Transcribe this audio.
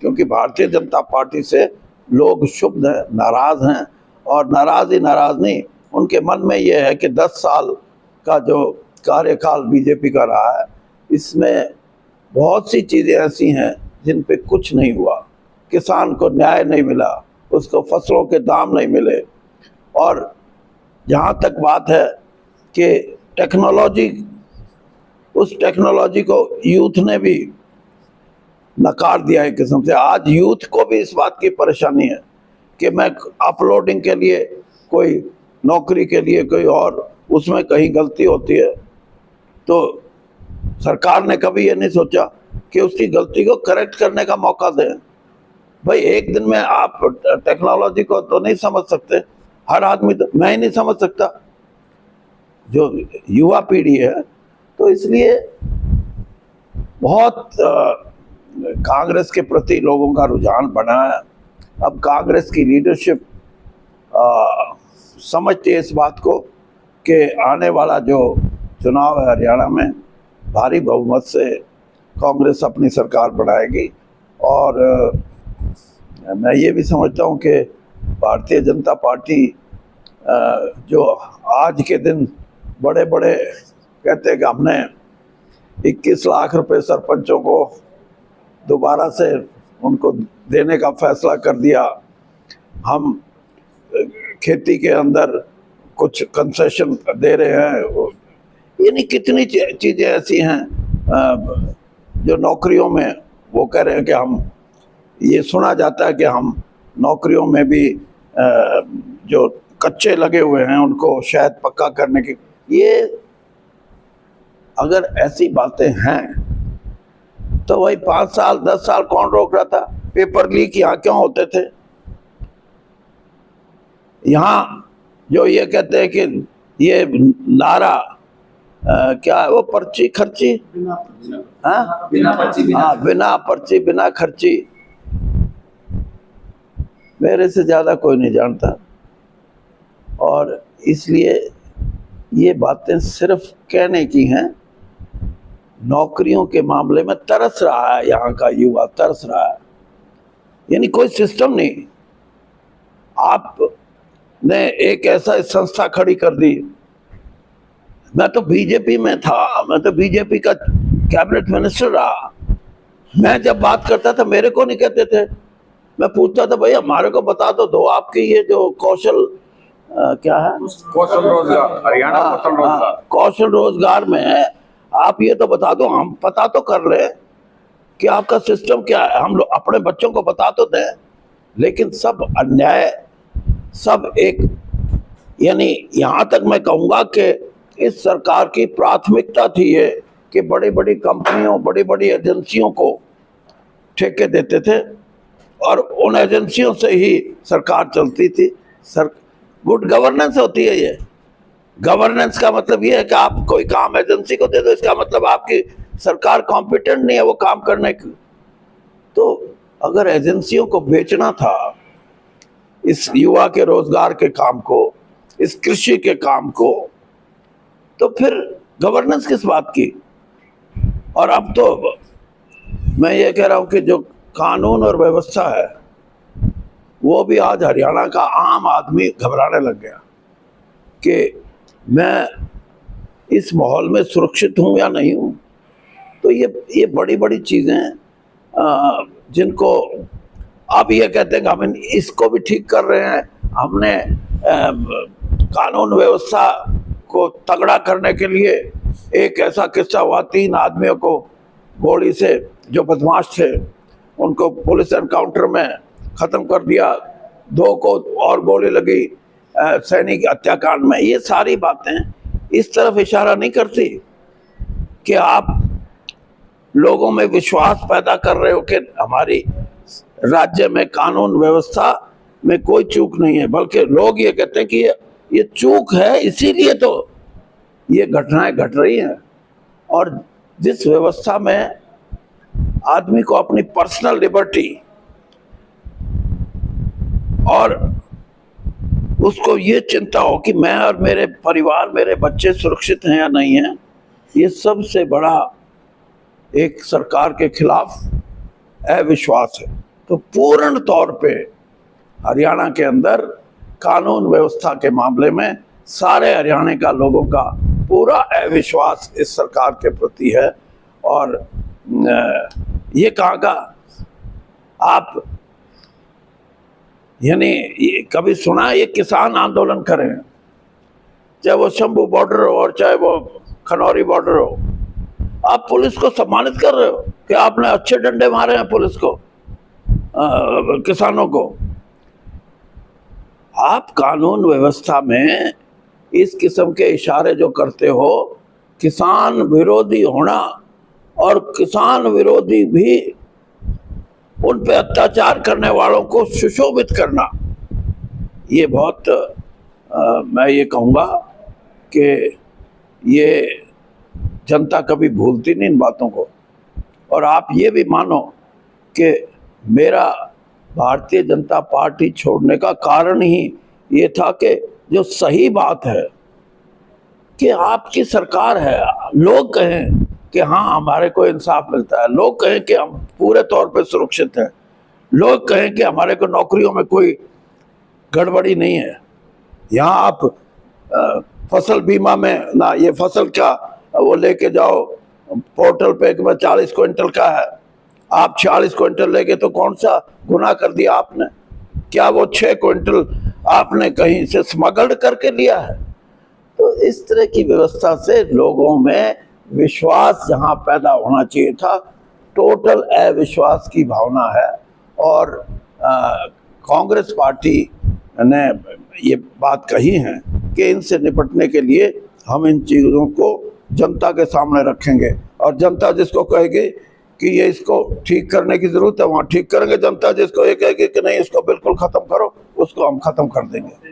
क्योंकि भारतीय जनता पार्टी से लोग क्षुब्ध हैं, नाराज हैं। और नाराज ही नाराज नहीं, उनके मन में ये है कि 10 साल का जो कार्यकाल बीजेपी का रहा है, इसमें बहुत सी चीज़ें ऐसी हैं जिन पे कुछ नहीं हुआ। किसान को न्याय नहीं मिला, उसको फसलों के दाम नहीं मिले। और जहाँ तक बात है कि टेक्नोलॉजी, उस टेक्नोलॉजी को यूथ ने भी नकार दिया है किस्म से। आज यूथ को भी इस बात की परेशानी है कि मैं अपलोडिंग के लिए, कोई नौकरी के लिए कोई और, उसमें कहीं गलती होती है तो सरकार ने कभी ये नहीं सोचा कि उसकी गलती को करेक्ट करने का मौका दें। भाई एक दिन में आप टेक्नोलॉजी को तो नहीं समझ सकते, हर आदमी, तो मैं ही नहीं समझ सकता, जो युवा पीढ़ी है। तो इसलिए बहुत कांग्रेस के प्रति लोगों का रुझान बना है। अब कांग्रेस की लीडरशिप समझती है इस बात को कि आने वाला जो चुनाव है हरियाणा में, भारी बहुमत से कांग्रेस अपनी सरकार बनाएगी। और मैं ये भी समझता हूँ कि भारतीय जनता पार्टी जो आज के दिन बड़े बड़े कहते हैं कि हमने 21 लाख रुपए सरपंचों को दोबारा से उनको देने का फैसला कर दिया, हम खेती के अंदर कुछ कंसेशन दे रहे हैं, यानी कितनी चीज़ें ऐसी हैं जो नौकरियों में वो कह रहे हैं कि हम, ये सुना जाता है कि हम नौकरियों में भी जो कच्चे लगे हुए हैं उनको शायद पक्का करने की, ये अगर ऐसी बातें हैं तो वही 5 साल 10 साल कौन रोक रहा था? पेपर लीक यहाँ क्यों होते थे? यहाँ जो ये कहते हैं कि ये नारा क्या है वो, पर्ची खर्ची, बिना पर्ची बिना खर्ची, मेरे से ज़्यादा कोई नहीं जानता। और इसलिए ये बातें सिर्फ कहने की हैं। नौकरियों के मामले में तरस रहा है, यहाँ का युवा तरस रहा है, यानी कोई सिस्टम नहीं। आपने एक ऐसा संस्था खड़ी कर दी। मैं तो बीजेपी में था, मैं तो बीजेपी का कैबिनेट मिनिस्टर रहा। मैं जब बात करता था मेरे को नहीं कहते थे, मैं पूछता था भाई हमारे को बता दो आपकी ये जो कौशल क्या है, कौशल रोजगार, हरियाणा कौशल रोजगार, कौशल रोजगार में है, आप ये तो बता दो, हम पता तो कर ले कि आपका सिस्टम क्या है, हम लोग अपने बच्चों को बता तो दें। लेकिन सब अन्याय, सब एक, यानी यहाँ तक मैं कहूँगा कि इस सरकार की प्राथमिकता थी ये कि बड़ी बड़ी कंपनियों, बड़ी बड़ी एजेंसियों को ठेके देते थे और उन एजेंसियों से ही सरकार चलती थी। गुड गवर्नेंस होती है ये। गवर्नेंस का मतलब ये है कि आप कोई काम एजेंसी को दे दो, इसका मतलब आपकी सरकार कॉम्पिटेंट नहीं है वो काम करने की। तो अगर एजेंसियों को बेचना था इस युवा के रोजगार के काम को, इस कृषि के काम को, तो फिर गवर्नेंस किस बात की? और अब तो मैं ये कह रहा हूँ कि जो कानून और व्यवस्था है वो भी आज हरियाणा का आम आदमी घबराने लग गया कि मैं इस माहौल में सुरक्षित हूँ या नहीं हूँ। तो ये बड़ी बड़ी चीज़ें हैं जिनको अब ये कहते हैं कि हम इसको भी ठीक कर रहे हैं, हमने कानून व्यवस्था को तगड़ा करने के लिए एक ऐसा किस्सा हुआ, 3 आदमियों को गोली से, जो बदमाश थे उनको पुलिस एनकाउंटर में ख़त्म कर दिया, 2 को और गोली लगी सैनिक हत्याकांड में। ये सारी बातें इस तरफ इशारा नहीं करती कि आप लोगों में विश्वास पैदा कर रहे हो कि हमारी राज्य में कानून व्यवस्था में कोई चूक नहीं है, बल्कि लोग ये कहते हैं कि ये चूक है, इसीलिए तो ये घटनाएं घट रही हैं। और जिस व्यवस्था में आदमी को अपनी पर्सनल लिबर्टी और उसको ये चिंता हो कि मैं और मेरे परिवार, मेरे बच्चे सुरक्षित हैं या नहीं हैं, ये सबसे बड़ा एक सरकार के खिलाफ अविश्वास है। तो पूर्ण तौर पे हरियाणा के अंदर कानून व्यवस्था के मामले में सारे हरियाणा का लोगों का पूरा अविश्वास इस सरकार के प्रति है। और ये कहाँ का आप यानी कभी सुना है ये किसान आंदोलन करें, चाहे वो शंभू बॉर्डर हो और चाहे वो खनौरी बॉर्डर हो, आप पुलिस को सम्मानित कर रहे हो कि आपने अच्छे डंडे मारे हैं पुलिस को, किसानों को। आप कानून व्यवस्था में इस किस्म के इशारे जो करते हो, किसान विरोधी होना और किसान विरोधी भी उन पे अत्याचार करने वालों को सुशोभित करना, ये बहुत मैं ये कहूँगा कि ये जनता कभी भूलती नहीं इन बातों को। और आप ये भी मानो कि मेरा भारतीय जनता पार्टी छोड़ने का कारण ही ये था कि जो सही बात है कि आपकी सरकार है, लोग कहें कि हाँ हमारे को इंसाफ मिलता है, लोग कहें कि हम पूरे तौर पे सुरक्षित हैं, लोग कहें कि हमारे को नौकरियों में कोई गड़बड़ी नहीं है। यहाँ आप फसल बीमा में ना, ये फसल का वो लेके जाओ पोर्टल पे कि 40 क्विंटल का है, आप 46 क्विंटल लेके तो कौन सा गुनाह कर दिया आपने? क्या वो 6 क्विंटल आपने कहीं से स्मगल्ड करके लिया है? तो इस तरह की व्यवस्था से लोगों में विश्वास जहां पैदा होना चाहिए था, टोटल अविश्वास की भावना है। और कांग्रेस पार्टी ने ये बात कही है कि इनसे निपटने के लिए हम इन चीज़ों को जनता के सामने रखेंगे, और जनता जिसको कहेगी कि ये इसको ठीक करने की ज़रूरत है वहाँ ठीक करेंगे, जनता जिसको ये कहेगी कि नहीं इसको बिल्कुल ख़त्म करो, उसको हम ख़त्म कर देंगे।